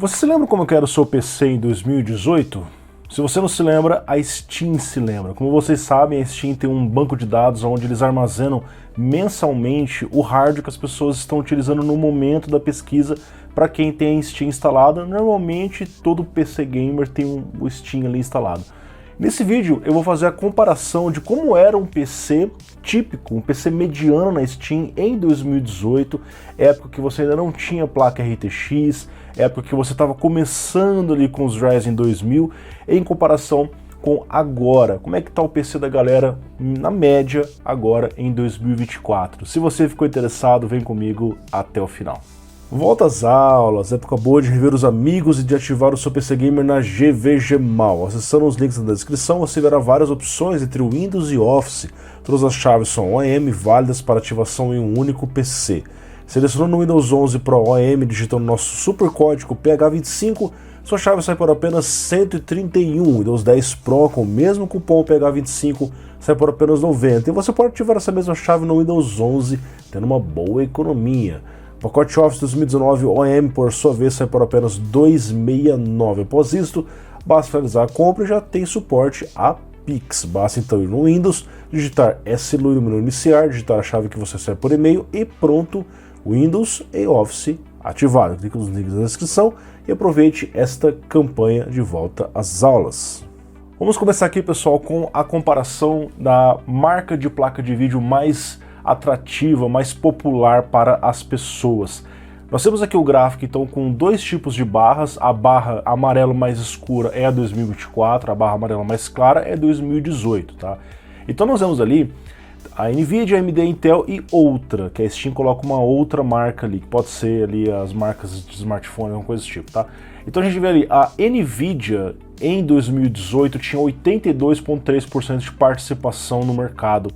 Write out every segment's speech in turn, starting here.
Você se lembra como que era o seu PC em 2018? Se você não se lembra, a Steam se lembra. Como vocês sabem, a Steam tem um banco de dados onde eles armazenam mensalmente o hardware que as pessoas estão utilizando no momento da pesquisa. Para quem tem a Steam instalada, normalmente todo PC gamer tem o Steam ali instalado. Nesse vídeo eu vou fazer a comparação de como era um PC típico, um PC mediano na Steam em 2018, época que você ainda não tinha placa RTX, época que você estava começando ali com os Ryzen 2000, em comparação com agora. Como é que tá o PC da galera na média agora em 2024? Se você ficou interessado, vem comigo até o final. Volta às aulas, época boa de rever os amigos e de ativar o seu PC Gamer na GVGMAL. Acessando os links na descrição, você verá várias opções entre Windows e Office. Todas as chaves são OEM válidas para ativação em um único PC. Selecionando o Windows 11 Pro OEM, digitando nosso super código PH25, sua chave sai por apenas 131. Windows 10 Pro com o mesmo cupom PH25 sai por apenas 90. E você pode ativar essa mesma chave no Windows 11, tendo uma boa economia. O pacote Office 2019 OEM, por sua vez, sai por apenas R$ 269. Após isto, basta finalizar a compra e já tem suporte a Pix. Basta então ir no Windows, digitar SLU no menu iniciar, digitar a chave que você recebe por e-mail e pronto, Windows e Office ativado. Clique nos links na descrição e aproveite esta campanha de volta às aulas. Vamos começar aqui, pessoal, com a comparação da marca de placa de vídeo mais atrativa, mais popular para as pessoas. Nós temos aqui o gráfico então com dois tipos de barras. A barra amarelo mais escura é a 2024, a barra amarela mais clara é 2018, tá? Então nós vemos ali a Nvidia, a AMD, a Intel e outra, que a Steam coloca uma outra marca ali, que pode ser ali as marcas de smartphone, alguma coisa desse tipo, tá? Então a gente vê ali, a Nvidia em 2018 tinha 82,3% de participação no mercado.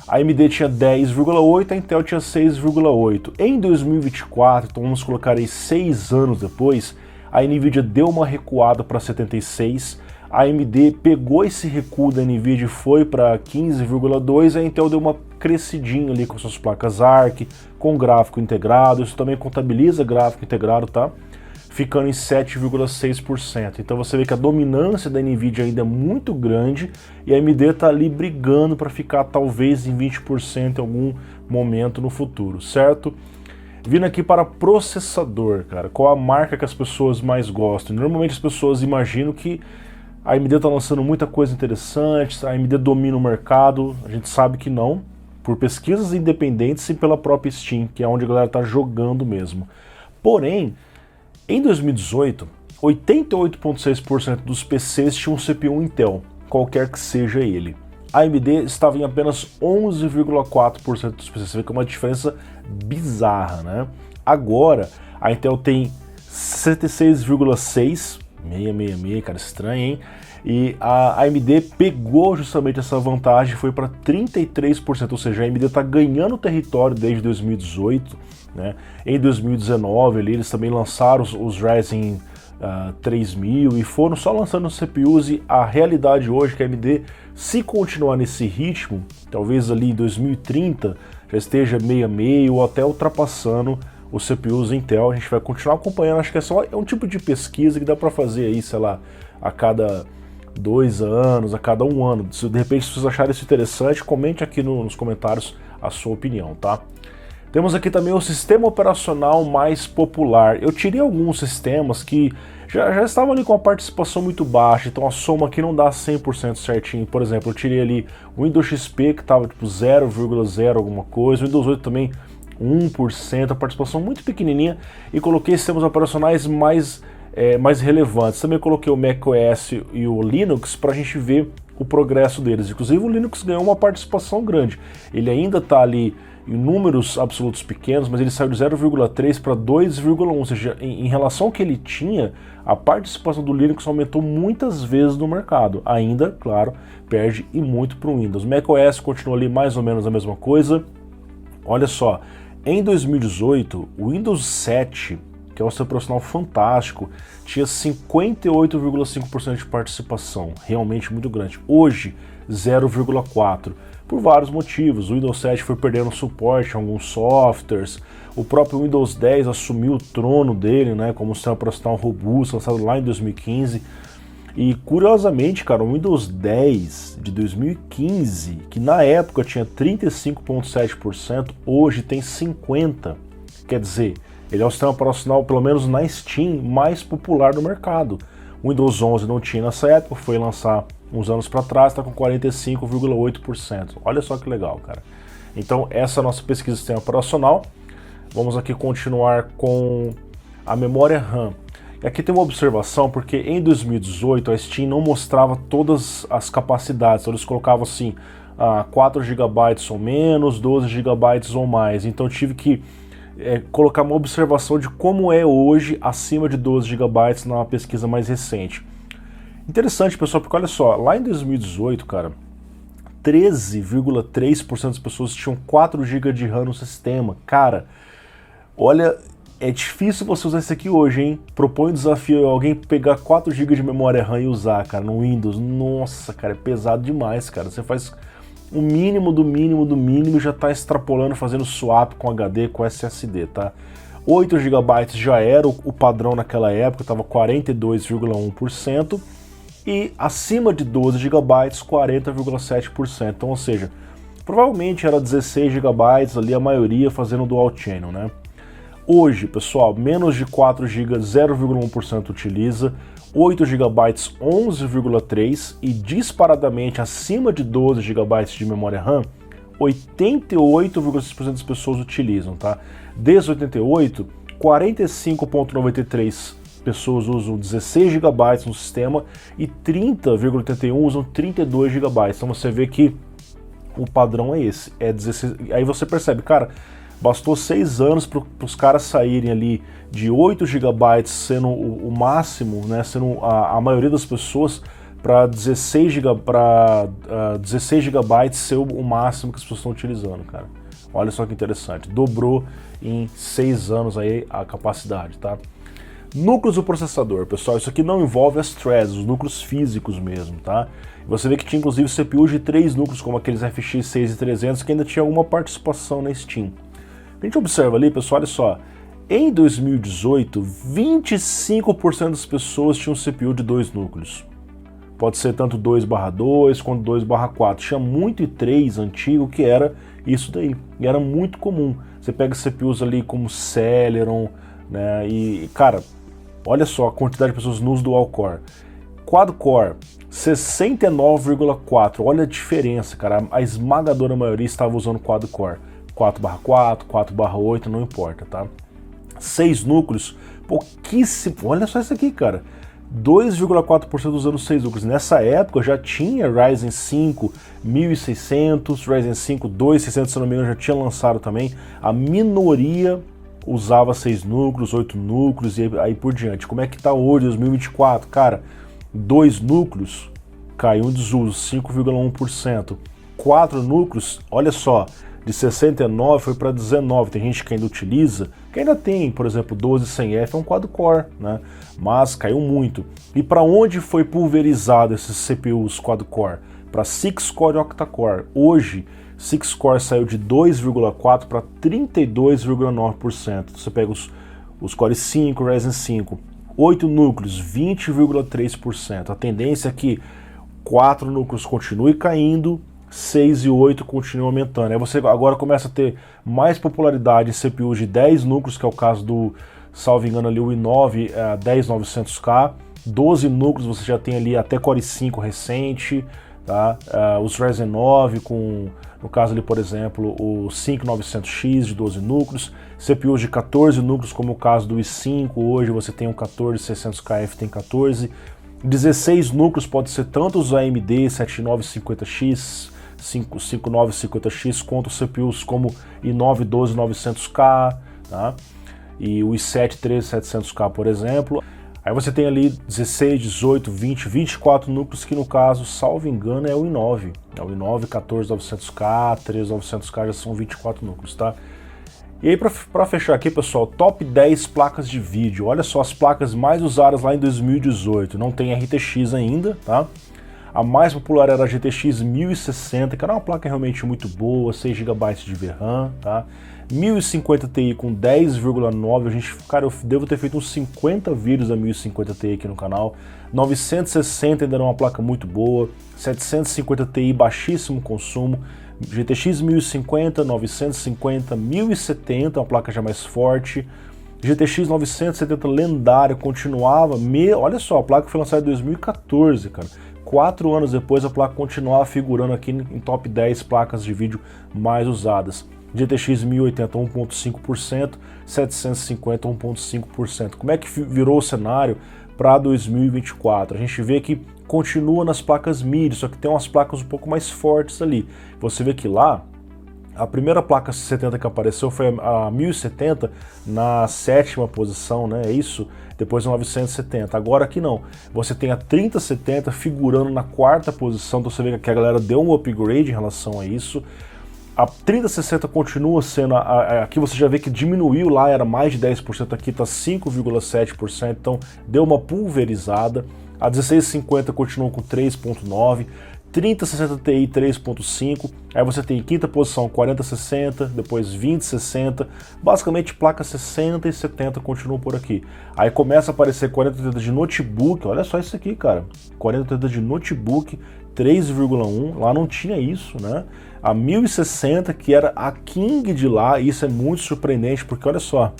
A AMD tinha 10,8%, a Intel tinha 6,8%. Em 2024, então vamos colocar aí 6 anos depois, a Nvidia deu uma recuada para 76%, a AMD pegou esse recuo da Nvidia e foi para 15,2%, a Intel deu uma crescidinha ali com suas placas ARC, com gráfico integrado, isso também contabiliza gráfico integrado, tá? Ficando em 7,6%. Então você vê que a dominância da Nvidia ainda é muito grande e a AMD está ali brigando para ficar talvez em 20% em algum momento no futuro, certo? Vindo aqui para processador, cara, qual a marca que as pessoas mais gostam? Normalmente as pessoas imaginam que a AMD está lançando muita coisa interessante, a AMD domina o mercado, a gente sabe que não, por pesquisas independentes e pela própria Steam, que é onde a galera está jogando mesmo. Porém, em 2018, 88,6% dos PCs tinham um CPU Intel, qualquer que seja ele. A AMD estava em apenas 11,4% dos PCs, você vê que é uma diferença bizarra, né? Agora, a Intel tem 66,6%, 666, cara, estranho, hein? E a AMD pegou justamente essa vantagem e foi para 33%, ou seja, a AMD está ganhando território desde 2018, né? Em 2019 ali, eles também lançaram os Ryzen 3000 e foram só lançando os CPUs, e a realidade hoje é que a AMD, se continuar nesse ritmo, talvez ali em 2030 já esteja meio a meio ou até ultrapassando os CPUs Intel. A gente vai continuar acompanhando, acho que é um tipo de pesquisa que dá para fazer aí, sei lá, a cada 2 anos, a cada 1 ano. Se de repente vocês acharem isso interessante, comente aqui nos comentários a sua opinião, tá? Temos aqui também o sistema operacional mais popular. Eu tirei alguns sistemas que já estavam ali com a participação muito baixa, então a soma aqui não dá 100% certinho. Por exemplo, eu tirei ali o Windows XP, que estava tipo 0,0 alguma coisa, o Windows 8 também 1%, a participação muito pequenininha, e coloquei sistemas operacionais mais relevantes. Também coloquei o macOS e o Linux para a gente ver o progresso deles. Inclusive o Linux ganhou uma participação grande. Ele ainda está ali em números absolutos pequenos, mas ele saiu de 0,3 para 2,1, ou seja, em relação ao que ele tinha, a participação do Linux aumentou muitas vezes no mercado. Ainda, claro, perde e muito para o Windows. macOS continua ali mais ou menos a mesma coisa. Olha só, em 2018, o Windows 7, que é um sistema profissional fantástico, tinha 58,5% de participação, realmente muito grande. Hoje, 0,4%. por vários motivos. O Windows 7 foi perdendo suporte em alguns softwares, o próprio Windows 10 assumiu o trono dele, né, como um sistema operacional robusto, lançado lá em 2015. E curiosamente, cara, o Windows 10 de 2015, que na época tinha 35,7%, hoje tem 50%. Quer dizer, ele é o sistema operacional, pelo menos na Steam, mais popular do mercado. O Windows 11 não tinha nessa época, foi lançar uns anos para trás, está com 45,8%. Olha só que legal, cara. Então, essa é a nossa pesquisa de sistema operacional. Vamos aqui continuar com a memória RAM. E aqui tem uma observação, porque em 2018 a Steam não mostrava todas as capacidades, então eles colocavam assim, 4 GB ou menos, 12 GB ou mais, então eu tive que colocar uma observação de como é hoje acima de 12 GB na pesquisa mais recente. Interessante, pessoal, porque olha só, lá em 2018, cara, 13,3% das pessoas tinham 4 GB de RAM no sistema. Cara, olha, é difícil você usar isso aqui hoje, hein? Propõe um desafio, alguém pegar 4 GB de memória RAM e usar, cara, no Windows. Nossa, cara, é pesado demais, cara. Você faz o mínimo do mínimo do mínimo e já tá extrapolando, fazendo swap com HD, com SSD, tá? 8 GB já era o padrão naquela época, tava 42,1%. E acima de 12 GB, 40,7%. Então, ou seja, provavelmente era 16 GB ali, a maioria fazendo dual channel, né? Hoje, pessoal, menos de 4 GB, 0,1% utiliza, 8 GB, 11,3% e disparadamente acima de 12 GB de memória RAM, 88,6% das pessoas utilizam, tá? Desde 88, 45,93% pessoas usam 16 GB no sistema e 30,81% usam 32 GB. Então você vê que o padrão é esse, é 16. Aí você percebe, cara, bastou 6 anos para os caras saírem ali de 8 GB sendo o máximo, né, sendo a maioria das pessoas, para 16 GB ser o máximo que as pessoas estão utilizando, cara. Olha só que interessante, dobrou em 6 anos aí a capacidade, tá? Núcleos do processador, pessoal, isso aqui não envolve as threads, os núcleos físicos mesmo, tá? Você vê que tinha inclusive CPUs de 3 núcleos, como aqueles FX 6300, que ainda tinha alguma participação na Steam. A gente observa ali, pessoal, olha só, em 2018, 25% das pessoas tinham CPU de 2 núcleos. Pode ser tanto 2/2 quanto 2/4. Tinha muito i3 antigo que era isso daí, e era muito comum. Você pega CPUs ali como Celeron, né, e, cara, olha só a quantidade de pessoas no uso dual core. Quad-core, 69,4%. Olha a diferença, cara. A esmagadora maioria estava usando quad-core. 4/4, 4/8, não importa, tá? 6 núcleos, pouquíssimo. Olha só isso aqui, cara. 2,4% usando 6 núcleos. Nessa época já tinha Ryzen 5 1600, Ryzen 5 2600, se não me engano, já tinha lançado também. A minoria usava 6 núcleos, 8 núcleos e aí por diante. Como é que tá hoje, 2024? Cara, 2 núcleos caiu em desuso, 5,1%. 4 núcleos, olha só, de 69 foi para 19. Tem gente que ainda utiliza, que ainda tem, por exemplo, 12100F é um quad-core, né? Mas caiu muito. E para onde foi pulverizado esses CPUs quad-core? Para 6-core e octa-core. Hoje, 6-core saiu de 2,4% para 32,9%. Você pega os Core 5, Ryzen 5, 8 núcleos, 20,3%. A tendência é que 4 núcleos continue caindo, 6 e 8 continuam aumentando. Aí você agora começa a ter mais popularidade em CPUs de 10 núcleos, que é o caso do, salvo engano, ali o i9 10900K. 12 núcleos você já tem ali até Core 5 recente, tá? Os Ryzen 9 com, no caso ali, por exemplo, o 5900X de 12 núcleos, CPUs de 14 núcleos, como o caso do i5, hoje você tem um 14600KF, tem 14, 16 núcleos pode ser tanto os AMD 7950X, 5950X, quanto os CPUs como i9 12900K, tá? E o i7 13700K, por exemplo. Aí você tem ali 16, 18, 20, 24 núcleos, que no caso, salvo engano, é o i9. É o i9 14900K, 13900K já são 24 núcleos, tá? E aí, para fechar aqui, pessoal, top 10 placas de vídeo. Olha só as placas mais usadas lá em 2018. Não tem RTX ainda, tá? A mais popular era a GTX 1060, que era uma placa realmente muito boa, 6 GB de VRAM, tá? 1050 Ti com 10,9, cara, eu devo ter feito uns 50 vídeos da 1050 Ti aqui no canal. 960 ainda era uma placa muito boa, 750 Ti baixíssimo consumo, GTX 1050, 950, 1070, uma placa já mais forte. GTX 970 lendária, continuava, olha só, a placa foi lançada em 2014, cara. 4 anos depois a placa continuava figurando aqui em top 10 placas de vídeo mais usadas. GTX 1080 1.5%, 750 1.5%. Como é que virou o cenário para 2024? A gente vê que continua nas placas mid, só que tem umas placas um pouco mais fortes ali. Você vê que lá, a primeira placa 70 que apareceu foi a 1070 na 7ª posição, né? É isso? Depois a 970. Agora aqui não. Você tem a 3070 figurando na 4ª posição, então você vê que a galera deu um upgrade em relação a isso. A 3060 continua sendo, aqui você já vê que diminuiu lá, era mais de 10%, aqui está 5,7%, então deu uma pulverizada. A 1650 continua com 3,9%, 3060 Ti 3.5, aí você tem em 5ª posição 4060, depois 2060, basicamente placas 60 e 70 continuam por aqui. Aí começa a aparecer 4080 de notebook, olha só isso aqui, cara, 4080 de notebook 3,1, lá não tinha isso, né? A 1060, que era a King de lá, isso é muito surpreendente, porque olha só,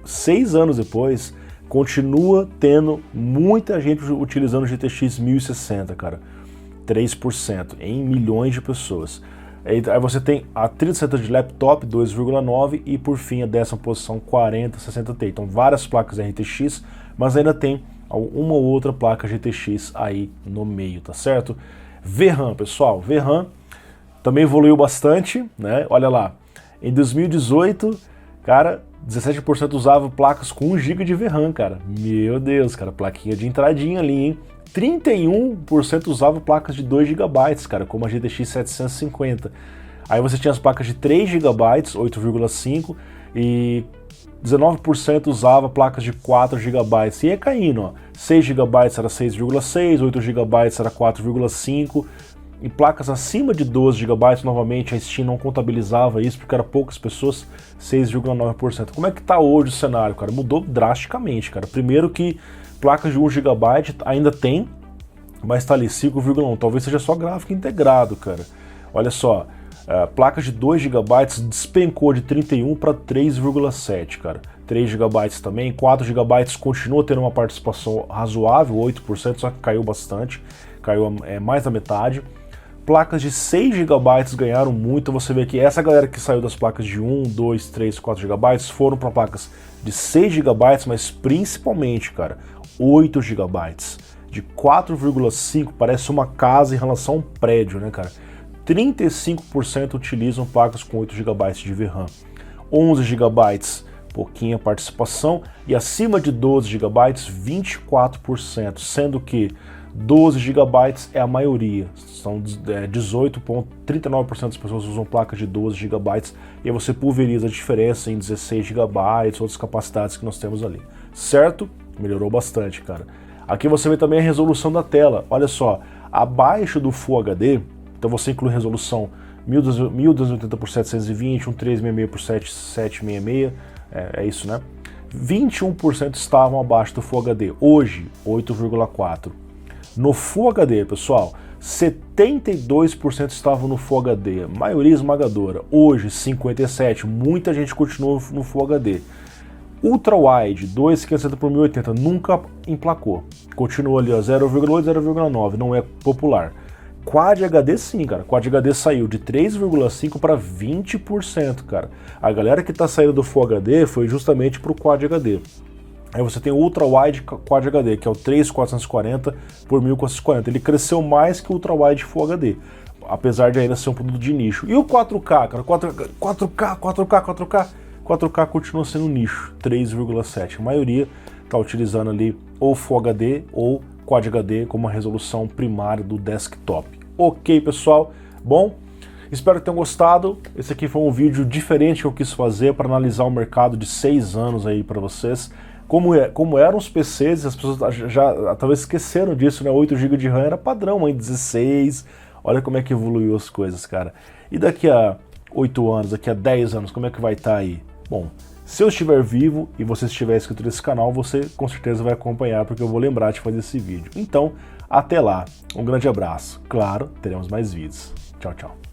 6 anos depois, continua tendo muita gente utilizando o GTX 1060, cara. 3% em milhões de pessoas. Aí você tem a 3060 de laptop 2,9 e por fim a 10ª posição 4060 Ti. Então várias placas RTX, mas ainda tem uma ou outra placa GTX aí no meio, tá certo? VRAM, pessoal, VRAM também evoluiu bastante, né? Olha lá, em 2018, cara, 17% usava placas com 1 GB de VRAM, cara. Meu Deus, cara, plaquinha de entradinha ali, hein? 31% usava placas de 2 GB, cara, como a GTX 750. Aí você tinha as placas de 3 GB, 8,5, e 19% usava placas de 4 GB. E ia caindo, ó. 6 GB era 6,6, 8 GB era 4,5, e placas acima de 12 GB, novamente a Steam não contabilizava isso porque eram poucas pessoas, 6,9%. Como é que tá hoje o cenário, cara? Mudou drasticamente, cara. Primeiro que placas de 1 GB ainda tem, mas tá ali 5,1, talvez seja só gráfico integrado, cara. Olha só, placas de 2 GB despencou de 31 para 3,7, cara. 3 GB também, 4 GB continua tendo uma participação razoável, 8%, só que caiu bastante, caiu mais da metade. Placas de 6 GB ganharam muito, você vê que essa galera que saiu das placas de 1, 2, 3, 4 GB foram para placas de 6 GB, mas principalmente, cara, 8 GB, de 4,5, parece uma casa em relação a um prédio, né, cara? 35% utilizam placas com 8 GB de VRAM. 11 GB, pouquinha participação, e acima de 12 GB, 24%, sendo que 12 GB é a maioria, são 18,39% das pessoas usam placas de 12 GB, e aí você pulveriza a diferença em 16 GB, outras capacidades que nós temos ali, certo? Melhorou bastante, cara. Aqui você vê também a resolução da tela, olha só, abaixo do Full HD, então você inclui resolução 1280 por 720, 1366 por 7766, é isso, né? 21% estavam abaixo do Full HD, hoje 8,4%. No Full HD, pessoal, 72% estavam no Full HD, maioria esmagadora. Hoje, 57%, muita gente continua no Full HD. Ultra Wide, 2,560 por 1080, nunca emplacou. Continua ali, ó, 0,8, 0,9, não é popular. Quad HD sim, cara. Quad HD saiu de 3,5 para 20%, cara. A galera que tá saindo do Full HD foi justamente pro Quad HD. Aí você tem o Ultra Wide Quad HD, que é o 3440 por 1440. Ele cresceu mais que o Ultra Wide Full HD, apesar de ainda ser um produto de nicho. E o 4K, cara? 4K continua sendo nicho, 3,7. A maioria está utilizando ali ou Full HD ou Quad HD como a resolução primária do desktop. Ok, pessoal? Bom, espero que tenham gostado. Esse aqui foi um vídeo diferente que eu quis fazer para analisar o mercado de 6 anos aí para vocês. como eram os PCs, as pessoas já talvez esqueceram disso, né? 8 GB de RAM era padrão, hein? 16. Olha como é que evoluiu as coisas, cara. E daqui a 8 anos, daqui a 10 anos, como é que vai estar aí? Bom, se eu estiver vivo e você estiver inscrito nesse canal, você com certeza vai acompanhar, porque eu vou lembrar de fazer esse vídeo. Então, até lá. Um grande abraço. Claro, teremos mais vídeos. Tchau, tchau.